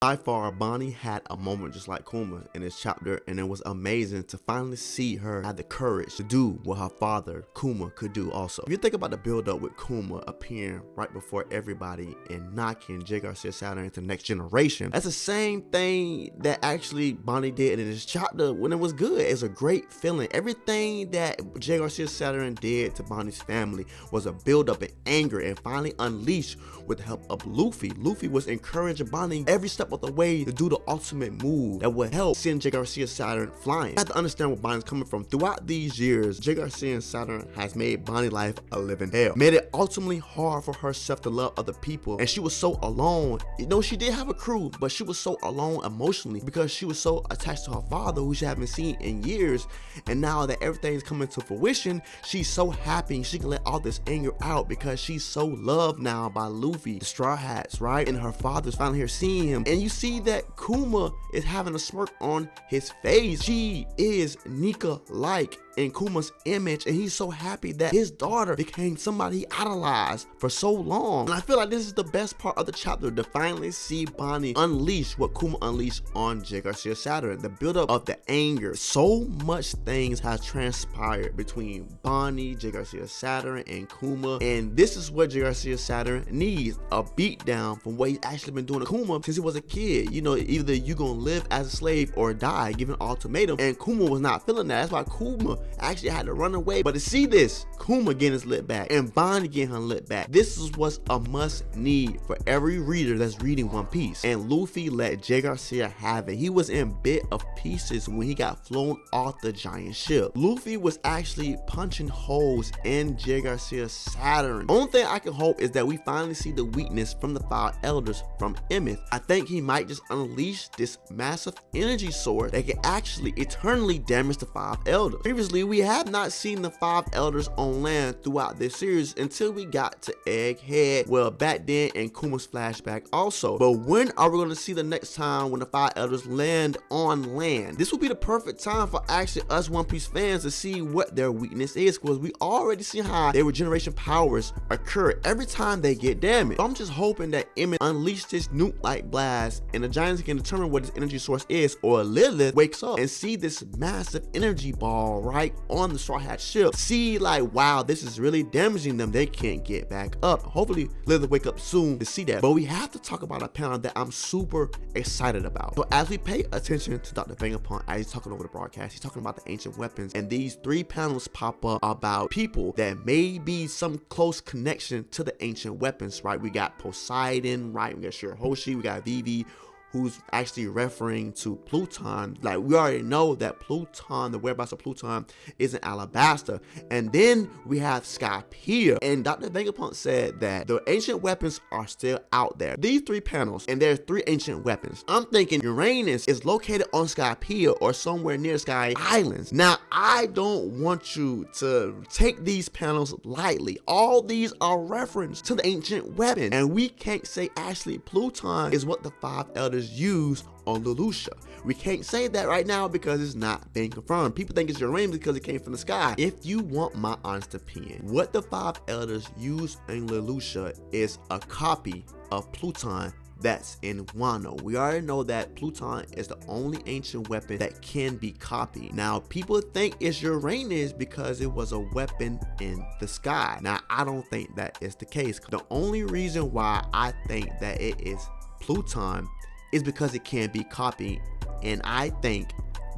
By far, Bonnie had a moment just like Kuma in this chapter, and it was amazing to finally see her have the courage to do what her father, Kuma, could do also. If you think about the build-up with Kuma appearing right before everybody and knocking J. Garcia Saturn into the next generation, that's the same thing that actually Bonnie did in this chapter when it was good. It's a great feeling. Everything that J. Garcia Saturn did to Bonnie's family was a build-up in anger and finally unleashed with the help of Luffy. Luffy was encouraging Bonnie every step of the way to do the ultimate move that would help send J. Garcia Saturn flying. You have to understand where Bonnie's coming from. Throughout these years, J. Garcia Saturn has made Bonnie's life a living hell. Made it ultimately hard for herself to love other people, and she was so alone. You know, she did have a crew, but she was so alone emotionally because she was so attached to her father, who she haven't seen in years. And now that everything's coming to fruition, she's so happy she can let all this anger out because she's so loved now by Luffy, the Straw Hats, right? And her father's finally here seeing him. And you see that Kuma is having a smirk on his face. She is Nika-like in Kuma's image, and he's so happy that his daughter became somebody he idolized for so long. And I feel like this is the best part of the chapter, to finally see Bonnie unleash what Kuma unleashed on J. Garcia Saturn, the buildup of the anger. So much things have transpired between Bonnie, J. Garcia Saturn, and Kuma, and this is what J. Garcia Saturn needs, a beatdown from what he's actually been doing to Kuma since he was a kid. You know, either you gonna live as a slave or die, given an ultimatum, and Kuma was not feeling that. That's why Kuma actually had to run away. But to see this, Kuma getting his lit back and Bonnie getting her lit back, this is what's a must need for every reader that's reading One Piece. And Luffy let J. Garcia have it. He was in bit of pieces when he got flown off the giant ship. Luffy was actually punching holes in J. Garcia Saturn. Only thing I can hope is that we finally see the weakness from the 5 elders from Emmet. I think he might just unleash this massive energy sword that can actually eternally damage the 5 elders. Previously, we have not seen the 5 elders on land throughout this series until we got to Egghead. Well, back then in Kuma's flashback also. But when are we going to see the next time when the 5 elders land on land? This will be the perfect time for actually us One Piece fans to see what their weakness is, because we already see how their regeneration powers occur every time they get damaged. So I'm just hoping that Emmet unleashed this nuke-like blast and the Giants can determine what this energy source is, or Lilith wakes up and see this massive energy ball right on the Straw Hat ship. See, like, wow, this is really damaging them. They can't get back up. Hopefully Lilith wake up soon to see that. But we have to talk about a panel that I'm super excited about. So as we pay attention to Dr. Vegapunk as he's talking over the broadcast, he's talking about the ancient weapons, and these 3 panels pop up about people that may be some close connection to the ancient weapons, right? We got Poseidon, right? We got Shirahoshi, we got Vivi, who's actually referring to Pluton. Like, we already know that Pluton, the whereabouts of Pluton, is in Alabasta. And then we have Skypiea, and Dr. Vegapunk said that the ancient weapons are still out there. These 3 panels, and there's 3 ancient weapons. I'm thinking Uranus is located on Skypiea or somewhere near Sky Islands. Now, I don't want you to take these panels lightly. All these are reference to the ancient weapon, and we can't say actually Pluton is what the 5 elders use on Lelouch. We can't say that right now because it's not being confirmed. People think it's Uranus because it came from the sky. If you want my honest opinion, what the 5 elders use in Lelouch is a copy of Pluton that's in Wano. We already know that Pluton is the only ancient weapon that can be copied. Now, people think it's Uranus because it was a weapon in the sky. Now, I don't think that is the case. The only reason why I think that it is Pluton is because it can be copied, and I think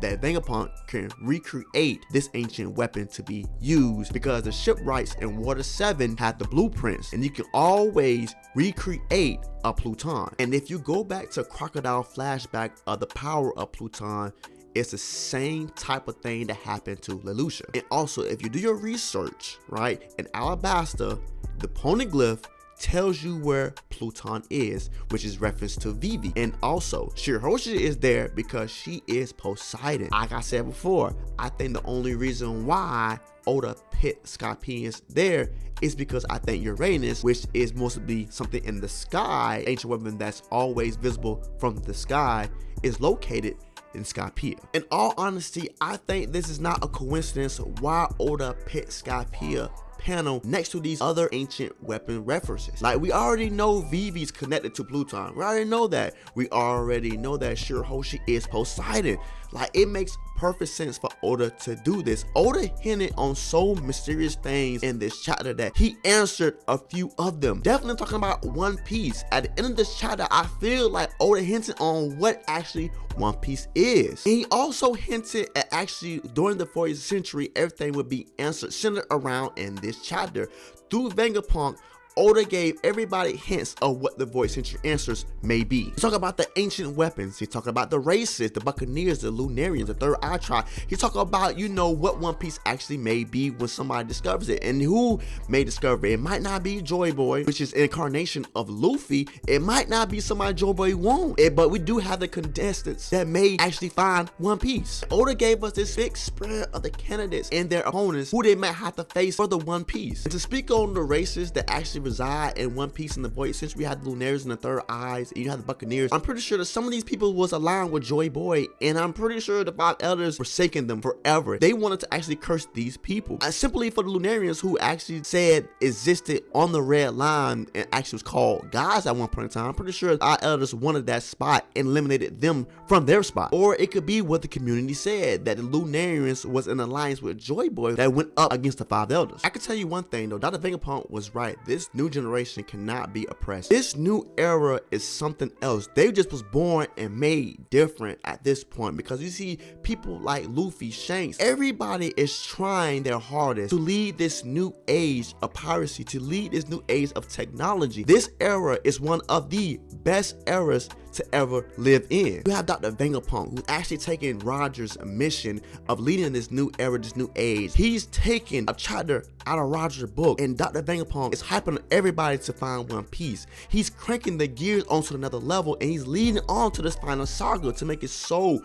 that Vegapunk can recreate this ancient weapon to be used because the shipwrights in Water 7 had the blueprints, and you can always recreate a Pluton. And if you go back to Crocodile flashback of the power of Pluton, it's the same type of thing that happened to Lelouch. And also, if you do your research, right, in Alabasta, the poneglyph tells you where Pluton is, which is reference to Vivi. And also, Shirahoshi is there because she is Poseidon. Like I said before, I think the only reason why Oda pit Skypiea there is because I think Uranus, which is mostly something in the sky, ancient weapon that's always visible from the sky, is located in Skypiea. In all honesty, I think this is not a coincidence why Oda pit Skypiea panel next to these other ancient weapon references. Like, we already know Vivi's connected to Pluton. We already know that. We already know that Shirahoshi is Poseidon. Like, it makes perfect sense for Oda to do this. Oda hinted on so mysterious things in this chapter that he answered a few of them. Definitely talking about One Piece. At the end of this chapter, I feel like Oda hinted on what actually One Piece is. And he also hinted at actually during the 40th century, everything would be answered centered around in this chapter. Through Vegapunk, Oda gave everybody hints of what the void century answers may be. He talked about the ancient weapons. He talked about the races, the Buccaneers, the Lunarians, the Third Eye Tribe. He talked about, you know, what One Piece actually may be when somebody discovers it, and who may discover it. It might not be Joy Boy, which is an incarnation of Luffy. It might not be somebody Joy Boy won't. But we do have the contestants that may actually find One Piece. Oda gave us this big spread of the candidates and their opponents who they might have to face for the One Piece. And to speak on the races that actually reside in One Piece in the void, since we had the Lunarians and the Third Eyes, and you had the Buccaneers, I'm pretty sure that some of these people was aligned with Joy Boy, and I'm pretty sure the Five Elders forsaken them forever. They wanted to actually curse these people. Simply for the Lunarians, who actually said existed on the red line and actually was called gods at one point in time, I'm pretty sure our elders wanted that spot and eliminated them from their spot. Or it could be what the community said, that the Lunarians was in alliance with Joy Boy that went up against the Five Elders. I can tell you one thing though, Dr. Vegapunk was right. This new generation cannot be oppressed. This new era is something else. They just was born and made different at this point, because you see people like Luffy, Shanks, everybody is trying their hardest to lead this new age of piracy, to lead this new age of technology. This era is one of the best eras to ever live in. You have Dr. Vegapunk, who's actually taking Roger's mission of leading this new era, this new age. He's taking a chapter out of Roger's book, and Dr. Vegapunk is hyping everybody to find One Piece. He's cranking the gears onto another level, and he's leading on to this final saga to make it so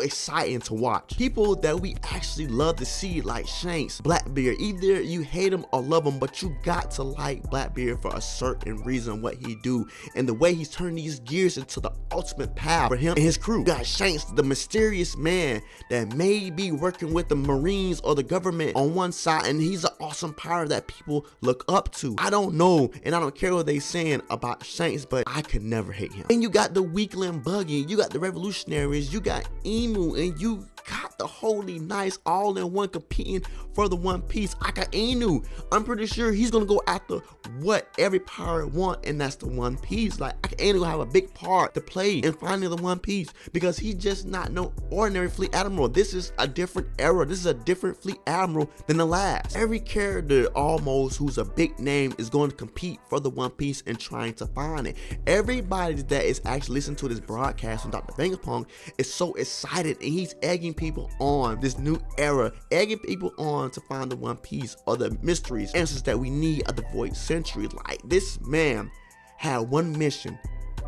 exciting to watch. People that we actually love to see, like Shanks, Blackbeard. Either you hate him or love him, but you got to like Blackbeard for a certain reason, what he do and the way he's turning these gears into the ultimate path for him and his crew. You got Shanks, the mysterious man that may be working with the Marines or the government on one side, and he's an awesome pirate that people look up to. I don't know, and I don't care what they saying about Shanks, but I could never hate him. And you got the weakling Buggy, you got the revolutionaries, you got Emu, and you got the Holy Knights all in one competing for the One Piece. Akainu, I'm pretty sure he's gonna go after what every pirate want, and that's the One Piece. Like, Akainu gonna have a big part to play in finding the One Piece, because he's just not no ordinary fleet admiral. This is a different era. This is a different fleet admiral than the last. Every character almost who's a big name is going to compete for the One Piece and trying to find it. Everybody that is actually listening to this broadcast from Dr. Vegapunk is so excited, and he's egging people on this new era, egging people on to find the One Piece or the mysteries, answers that we need of the void century. Like, this man had one mission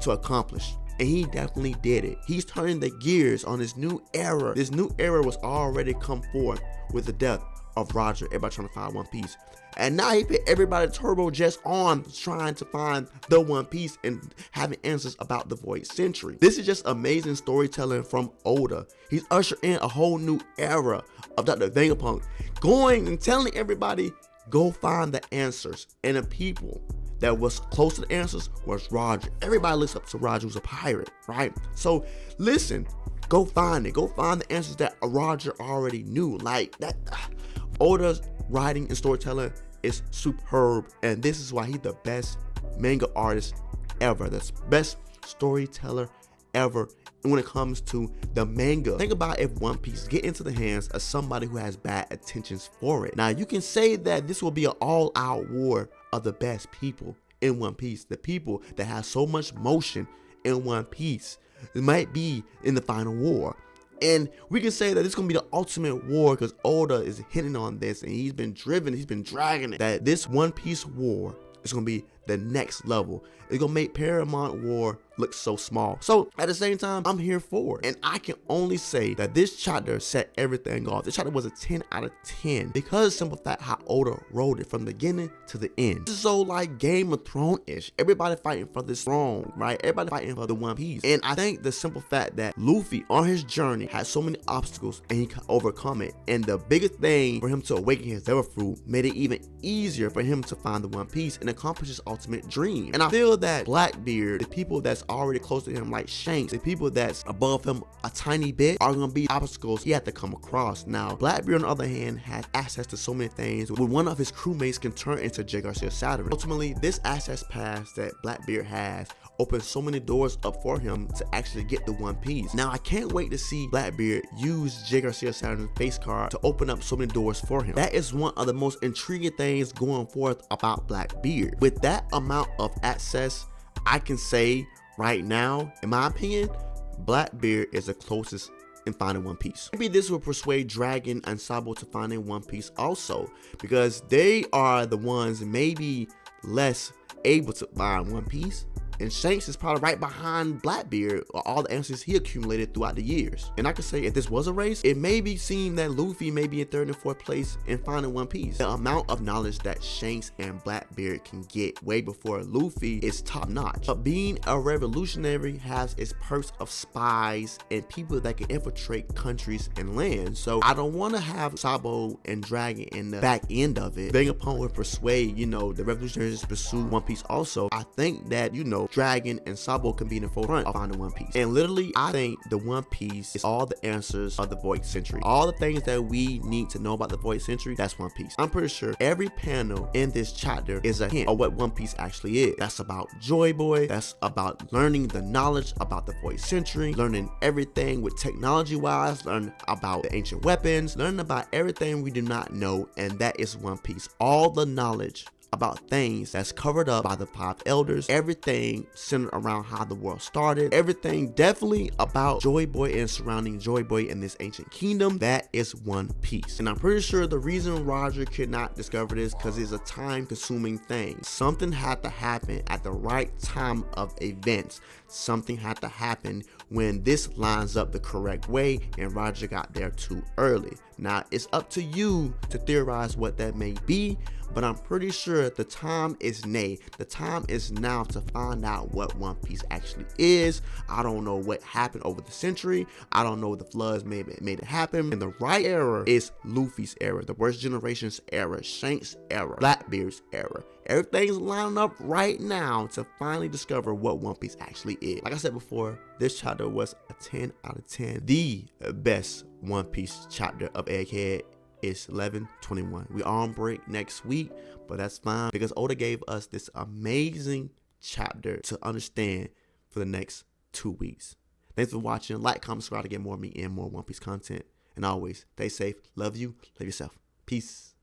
to accomplish, and he definitely did it. He's turning the gears on this new era. This new era was already come forth with the death of Roger, everybody trying to find One Piece. And now he put everybody turbo just on trying to find the One Piece and having answers about the void century. This is just amazing storytelling from Oda. He's ushered in a whole new era of Dr. Vegapunk, going and telling everybody, go find the answers. And the people that was close to the answers was Roger. Everybody looks up to Roger, who's a pirate, right? So listen, go find it. Go find the answers that Roger already knew. Like that, Oda's writing and storytelling is superb, and this is why he's the best manga artist ever. That's best storyteller ever when it comes to the manga. Think about if One Piece get into the hands of somebody who has bad intentions for it. Now you can say that this will be an all-out war of the best people in One Piece, the people that have so much motion in One Piece. It might be in the final war. And we can say that it's going to be the ultimate war, because Oda is hitting on this, and he's been dragging it, that this One Piece war is going to be the next level. It's going to make Paramount War looks so small. So at the same time, I'm here for it. And I can only say that this chapter set everything off. This chapter was a 10 out of 10 because simple fact how Oda wrote it from the beginning to the end. This is so like Game of Thrones-ish. Everybody fighting for this throne, right? Everybody fighting for the One Piece. And I think the simple fact that Luffy on his journey had so many obstacles and he could overcome it. And the biggest thing for him to awaken his devil fruit made it even easier for him to find the One Piece and accomplish his ultimate dream. And I feel that Blackbeard, the people that's already close to him like Shanks, the people that's above him a tiny bit, are gonna be obstacles he had to come across. Now, Blackbeard on the other hand had access to so many things where one of his crewmates can turn into J. Garcia Saturn. Ultimately, this access pass that Blackbeard has opens so many doors up for him to actually get the One Piece. Now, I can't wait to see Blackbeard use J. Garcia Saturn's face card to open up so many doors for him. That is one of the most intriguing things going forth about Blackbeard. With that amount of access, I can say right now, in my opinion, Blackbeard is the closest in finding One Piece. Maybe this will persuade Dragon and Sabo to finding One Piece also, because they are the ones maybe less able to find One Piece. And Shanks is probably right behind Blackbeard or all the answers he accumulated throughout the years. And I could say if this was a race, it may be seen that Luffy may be in 3rd and 4th place in finding One Piece. The amount of knowledge that Shanks and Blackbeard can get way before Luffy is top notch. But being a revolutionary has its perks of spies and people that can infiltrate countries and lands. So I don't want to have Sabo and Dragon in the back end of it. Vegapunk would persuade, the revolutionaries to pursue One Piece also. I think that, Dragon and Sabo can be in the forefront of finding One Piece. And literally, I think the One Piece is all the answers of the Void Century. All the things that we need to know about the Void Century, that's One Piece. I'm pretty sure every panel in this chapter is a hint of what One Piece actually is. That's about Joy Boy. That's about learning the knowledge about the Void Century, learning everything with technology-wise, learning about the ancient weapons, learning about everything we do not know, and that is One Piece. All the knowledge about things that's covered up by the 5 elders, everything centered around how the world started, everything definitely about Joy Boy and surrounding Joy Boy in this ancient kingdom, that is One Piece. And I'm pretty sure the reason Roger could not discover this because it's a time-consuming thing. Something had to happen at the right time of events. Something had to happen when this lines up the correct way and Roger got there too early. Now, it's up to you to theorize what that may be, but I'm pretty sure the time is the time is now to find out what One Piece actually is. I don't know what happened over the century. I don't know what the floods made it happen. And the right era is Luffy's era, the worst generation's era, Shanks' era, Blackbeard's era. Everything's lining up right now to finally discover what One Piece actually is. Like I said before, this chapter was a 10 out of 10. The best One Piece chapter of Egghead is 11/21. We are on break next week, but that's fine because Oda gave us this amazing chapter to understand for the next 2 weeks. Thanks for watching. Like, comment, subscribe to get more of me and more One Piece content. And always, stay safe. Love you. Love yourself. Peace.